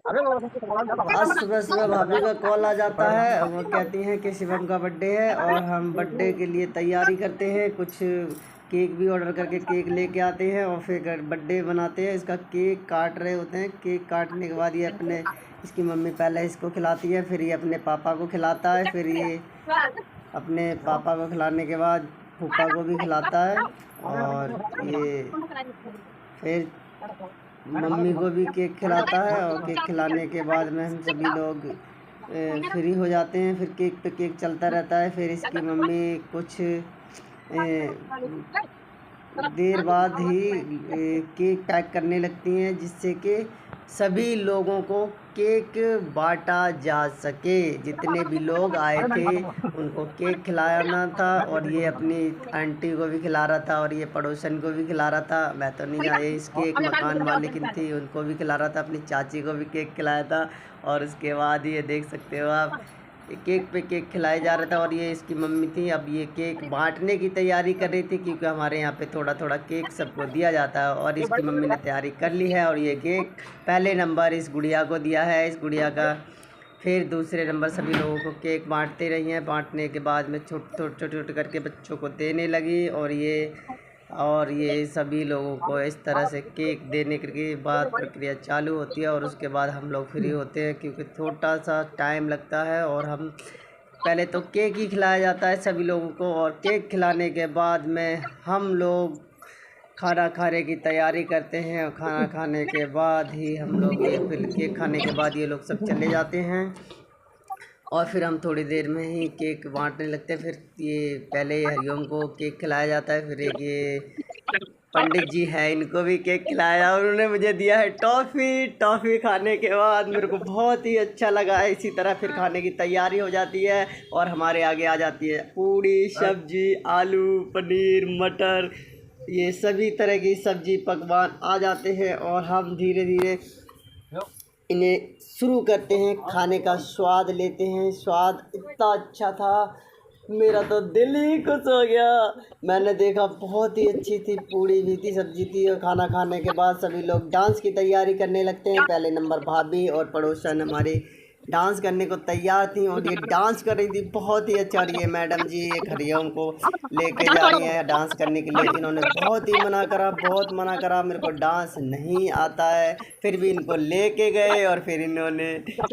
आज सुबह सुबह भाभी का कॉल आ जाता है। वो कहती हैं कि शिवम का बर्थडे है और हम बर्थडे के लिए तैयारी करते हैं। कुछ केक भी ऑर्डर करके केक लेके आते हैं और फिर बर्थडे बनाते हैं। इसका केक काट रहे होते हैं। केक काटने के बाद ये अपने इसकी मम्मी पहले इसको खिलाती है, फिर ये अपने पापा को खिलाता है, फिर ये अपने पापा को खिलाने के बाद फूफा को भी खिलाता है और ये फिर मम्मी को भी केक खिलाता है। और केक खिलाने के बाद में हम सभी लोग फ्री हो जाते हैं। फिर केक पे केक चलता रहता है। फिर इसकी मम्मी कुछ देर बाद ही केक पैक करने लगती हैं, जिससे कि सभी लोगों को केक बांटा जा सके। जितने भी लोग आए थे उनको केक खिलाना था और ये अपनी आंटी को भी खिला रहा था और ये पड़ोसन को भी खिला रहा था। मैं तो नहीं आया, इसकी एक मकान मालिकिन थी उनको भी खिला रहा था, अपनी चाची को भी केक खिलाया था। और उसके बाद ये देख सकते हो आप, केक पे केक खिलाया जा रहा था। और ये इसकी मम्मी थी, अब ये केक बांटने की तैयारी कर रही थी, क्योंकि हमारे यहाँ पे थोड़ा थोड़ा केक सबको दिया जाता है। और इसकी मम्मी ने तैयारी कर ली है और ये केक पहले नंबर इस गुड़िया को दिया है, इस गुड़िया का। फिर दूसरे नंबर सभी लोगों को केक बांटते रही हैं। बांटने के बाद में छोटे करके बच्चों को देने लगी। और ये सभी लोगों को इस तरह से केक देने के बाद प्रक्रिया चालू होती है। और उसके बाद हम लोग फ्री होते हैं, क्योंकि थोड़ा सा टाइम लगता है। और हम पहले तो केक ही खिलाया जाता है सभी लोगों को, और केक खिलाने के बाद में हम लोग खाना खाने की तैयारी करते हैं। और खाना खाने के बाद ही हम लोग ये फिर केक खाने के बाद ये लोग सब चले जाते हैं। और फिर हम थोड़ी देर में ही केक बांटने लगते हैं। फिर ये पहले हरिओम को केक खिलाया जाता है, फिर एक ये पंडित जी हैं, इनको भी केक खिलाया और उन्होंने मुझे दिया है टॉफ़ी। टॉफ़ी खाने के बाद मेरे को बहुत ही अच्छा लगा है। इसी तरह फिर खाने की तैयारी हो जाती है और हमारे आगे आ जाती है पूड़ी, सब्जी, आलू, पनीर, मटर, ये सभी तरह की सब्जी पकवान आ जाते हैं। और हम धीरे धीरे इन्हें शुरू करते हैं, खाने का स्वाद लेते हैं। स्वाद इतना अच्छा था, मेरा तो दिल ही खुश हो गया। मैंने देखा बहुत ही अच्छी थी, पूड़ी भी थी, सब्जी थी। और खाना खाने के बाद सभी लोग डांस की तैयारी करने लगते हैं। पहले नंबर भाभी और पड़ोसन हमारी डांस करने को तैयार थी और ये डांस कर रही थी बहुत ही अच्छा। और ये मैडम जी एक हरिओम को लेके जा रही हैं डांस करने के लिए। इन्होंने बहुत ही मना करा, बहुत मना करा, मेरे को डांस नहीं आता है। फिर भी इनको लेके गए और फिर इन्होंने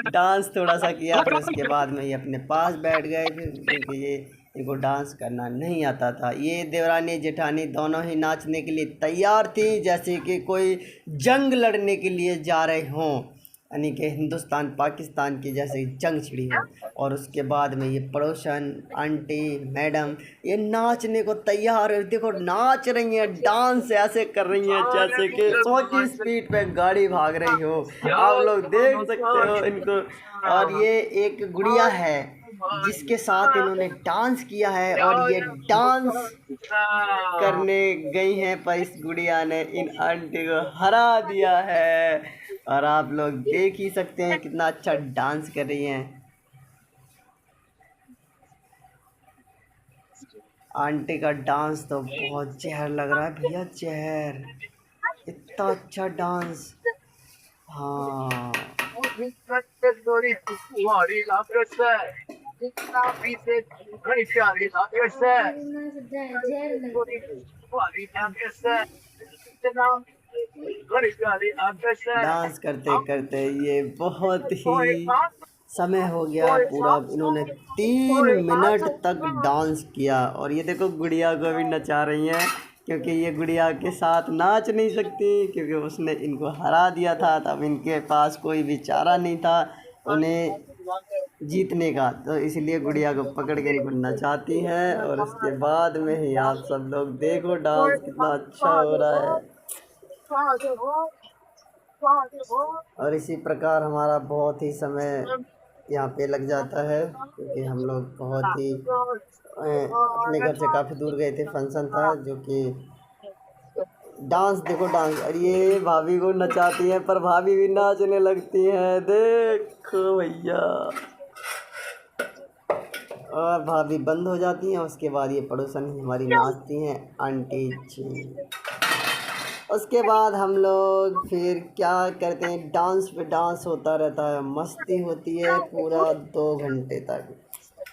डांस थोड़ा सा किया। फिर उसके बाद में ये अपने पास बैठ गए, फिर क्योंकि ये इनको डांस करना नहीं आता था। ये देवरानी जेठानी दोनों ही नाचने के लिए तैयार थी, जैसे कि कोई जंग लड़ने के लिए जा रहे हों, यानी कि हिंदुस्तान पाकिस्तान की जैसे जंग छिड़ी हो। और उसके बाद में ये पड़ोसन, आंटी, मैडम ये नाचने को तैयार है। देखो नाच रही हैं, डांस ऐसे कर रही हैं जैसे कि 100 की स्पीड पे गाड़ी भाग रही हो। आप लोग देख सकते हो इनको। और ये एक गुड़िया है जिसके साथ इन्होंने डांस किया है, और ये डांस करने गई हैं, पर इस गुड़िया ने इन आंटी को हरा दिया है। और आप लोग देख ही सकते हैं कितना अच्छा डांस कर रही हैं। आंटी का डांस तो बहुत जहर लग रहा है भैया, जहर, इतना अच्छा डांस। हाँ, डांस करते करते ये बहुत ही समय हो गया पूरा। इन्होंने 3 मिनट तक डांस किया। और ये देखो गुड़िया को भी नचा रही हैं, क्योंकि ये गुड़िया के साथ नाच नहीं सकती, क्योंकि उसने इनको हरा दिया था। तब इनके पास कोई भी चारा नहीं था उन्हें जीतने का, तो इसलिए गुड़िया को पकड़ के इनको नचाती हैं। और उसके बाद में ही आप सब लोग देखो डांस कितना अच्छा हो रहा है। और इसी प्रकार हमारा बहुत ही समय यहाँ पे लग जाता है, क्योंकि हम लोग बहुत ही अपने घर से काफ़ी दूर गए थे। फंक्शन था जो कि डांस, देखो डांस। और ये भाभी को नचाती हैं, पर भाभी भी नाचने लगती हैं, देखो भैया। और भाभी बंद हो जाती हैं। उसके बाद ये पड़ोसन ही हमारी नाचती हैं, आंटी जी। उसके बाद हम लोग फिर क्या करते हैं, डांस पे डांस होता रहता है, मस्ती होती है पूरा 2 घंटे तक,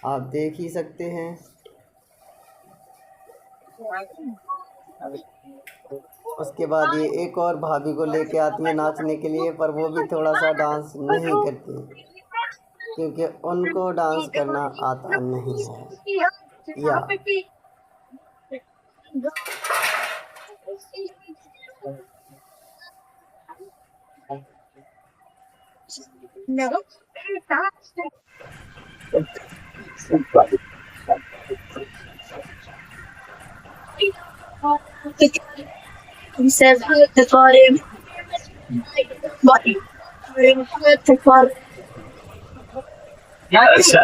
आप देख ही सकते हैं। उसके बाद ये एक और भाभी को लेके आती है नाचने के लिए, पर वो भी थोड़ा सा डांस नहीं करती क्योंकि उनको डांस करना आता नहीं है। या No. He says the bottom. Bottom. The bottom. Yes.